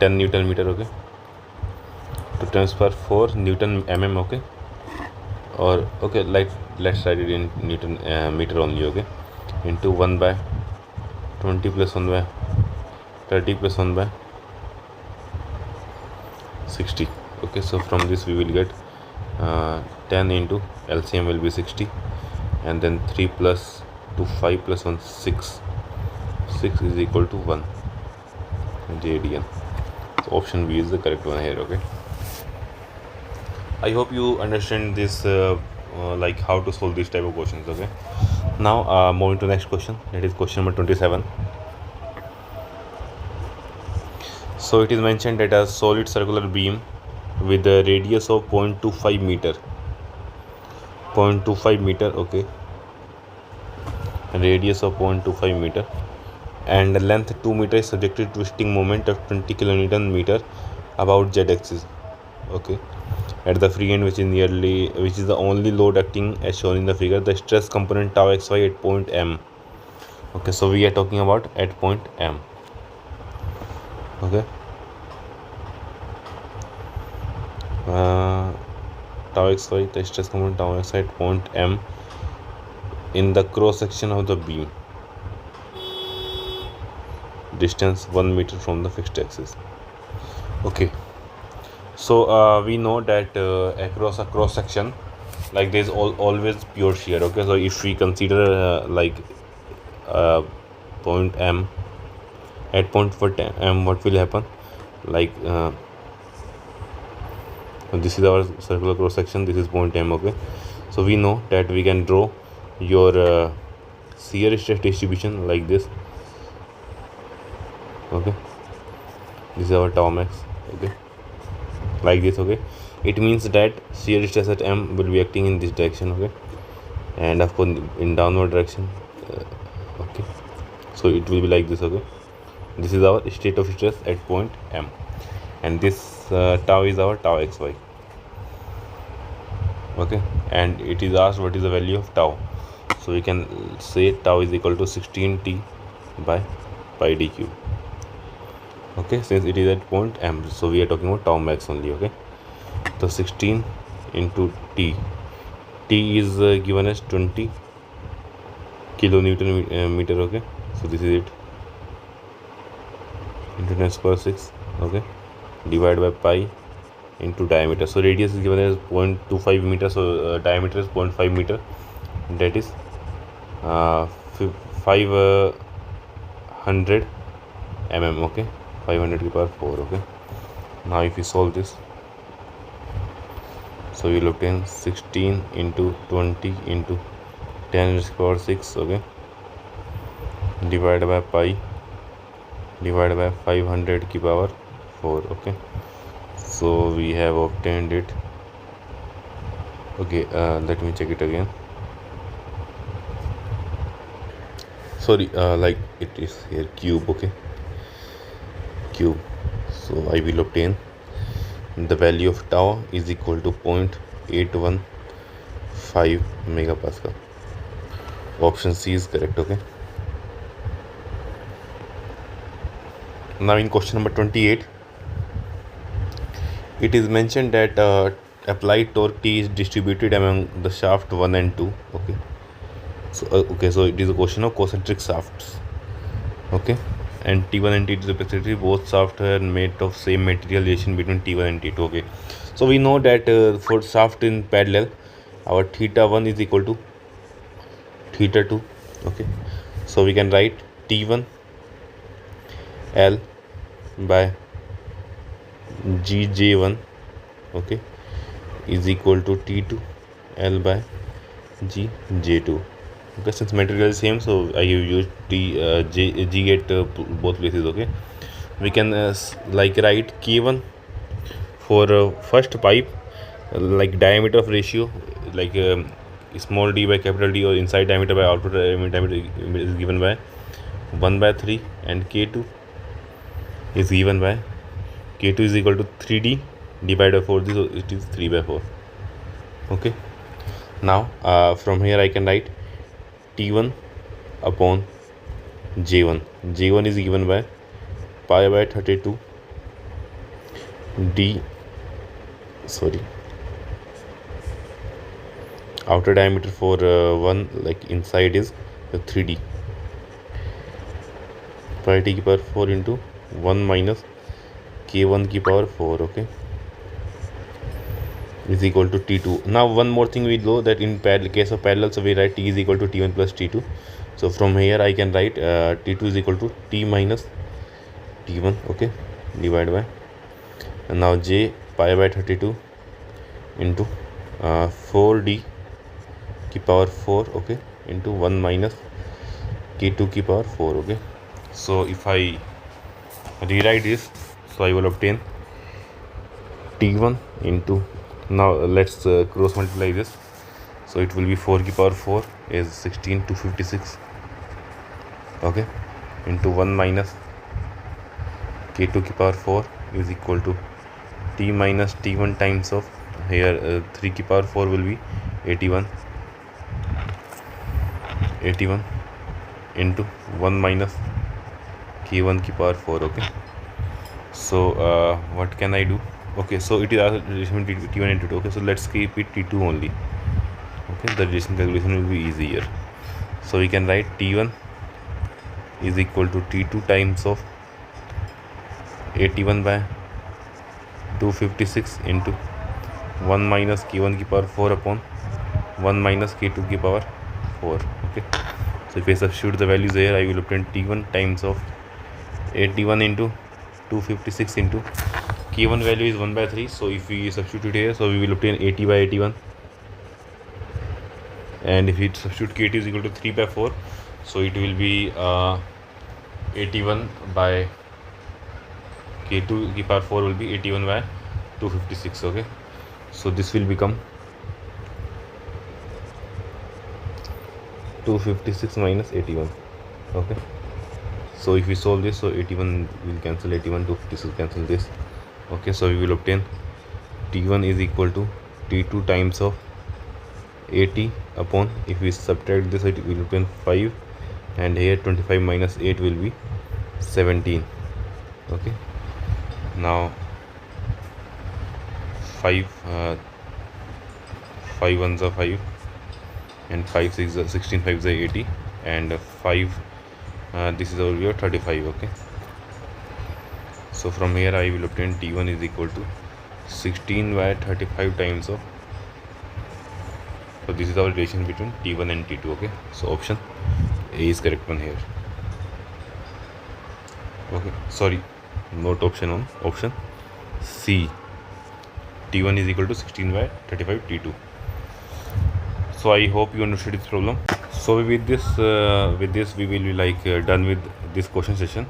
10 Newton meter. Okay, to transfer 4 Newton mm. Okay, or okay, like let's write it in Newton meter only. Okay, into 1 by 20 plus 1 by 30 plus 1 by 60. Okay, so from this we will get 10 into LCM will be 60, and then 3 plus 2 5 plus 1 6 is equal to 1 JDN. So option B is the correct one here. Okay, I hope you understand this like how to solve this type of questions. Okay, now moving to next question, that is question number 27. So it is mentioned that a solid circular beam with a radius of 0.25 meter. Okay, radius of 0.25 meter and length 2 meter is subjected to twisting moment of 20 kilonewton meter about z axis. Okay, at the free end, which is the only load acting as shown in the figure. The stress component tau xy at point M. Okay, so we are talking about at point M. Okay, tau xy, the stress component tau xy at point M in the cross section of the beam. distance 1 meter from the fixed axis. Okay, so we know that across a cross section, like there is always pure shear. Okay, so if we consider point M, at point M, what will happen? Like this is our circular cross section, this is point M. Okay, so we know that we can draw your shear stress distribution like this. Okay, this is our tau max. Okay, like this. Okay, it means that shear stress at M will be acting in this direction. Okay, and of course in downward direction. Okay, so it will be like this. Okay, this is our state of stress at point M, and this tau is our tau xy. Okay, and it is asked what is the value of tau, so we can say tau is equal to 16t by pi d cube. Okay, since it is at point M, so we are talking about tau max only. Okay, so 16 into t is given as 20 kilonewton meter. Okay, so this is it, into 10 square 6. Okay, divided by pi into diameter. So radius is given as 0.25 meter, so diameter is 0.5 meter, that is 500 mm. Okay, 500 to the power 4. Okay, now if we solve this, so we will obtain 16 into 20 into 10 to the power 6. Okay, divided by pi divided by 500 to the power 4. Okay, so we have obtained it. Okay, let me check it again. Sorry, like it is here cube. Okay, cube. So I will obtain the value of tau is equal to 0.815 megapascal. Option C is correct. Okay, now in question number 28, it is mentioned that applied torque T is distributed among the shaft 1 and 2. Okay, so it is a question of concentric shafts. Okay, and T1 and T2 respectively, both shafts are made of same material relation between T1 and T2. Okay, so we know that for shaft in parallel, our theta 1 is equal to theta 2. Okay, so we can write T1 L by GJ1, okay, is equal to T2 L by GJ2. Okay, since material is same, so I have used G at both places. Okay, we can like write K1 for first pipe, like diameter of ratio, like small d by capital D, or inside diameter by outer diameter is given by 1/3, and K2 is given by K2 is equal to 3D divided by 4, so it is 3/4. Okay, now from here I can write T1 upon J1. J1 is given by pi by 32 D, sorry, outer diameter for 1, like inside is 3D, pi t की power 4 into 1 minus K1 की power 4. Okay, is equal to T2. Now one more thing we know, that in case of parallel, so we write T is equal to T1 plus T2. So from here I can write T2 is equal to T minus T1. Okay, divided by, and now J pi by 32 into 4D की power 4. Okay, into 1 minus K2 की power 4. Okay, so if I rewrite this, so I will obtain T1 into, now let's cross multiply this, so it will be 4 की power 4 is 16 to 56. Okay, into 1 minus K2 की power 4 is equal to T minus T1 times of, here 3 की power 4 will be 81 into 1 minus K1 की power 4. Okay, so what can I do? Okay, so it is T1 into 2. Okay, so let's keep it T2 only. Okay, the addition calculation will be easier. So we can write T1 is equal to T2 times of 81 by 256 into 1 minus K1 की power 4 upon 1 minus K2 की power 4. Okay, so if I substitute the values here, I will obtain T1 times of 81 into 256 into K1 value is 1 by 3, so if we substitute here, so we will obtain 80 by 81, and if we substitute K2 is equal to 3 by 4, so it will be 81 by K2 की power 4 will be 81 by 256. Okay, so this will become 256 minus 81. Okay, so if we solve this, so 81 will cancel 81, 256 cancel this. Okay, so we will obtain T1 is equal to T2 times of 80 upon, if we subtract this, it will obtain 5, and here 25 minus 8 will be 17. Okay, now 5 ones are 5, and 5 6 are 16, 5 is 80, and 5 this is over here 35. Okay, so from here I will obtain T1 is equal to 16 by 35 times of, so this is our relation between T1 and T2. Okay, so option A is correct one here. Okay, sorry, not option 1, option C, T1 is equal to 16 by 35 T2. So I hope you understood this problem. So with this we will be like done with this question session.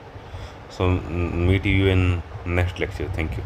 So meet you in next lecture. Thank you.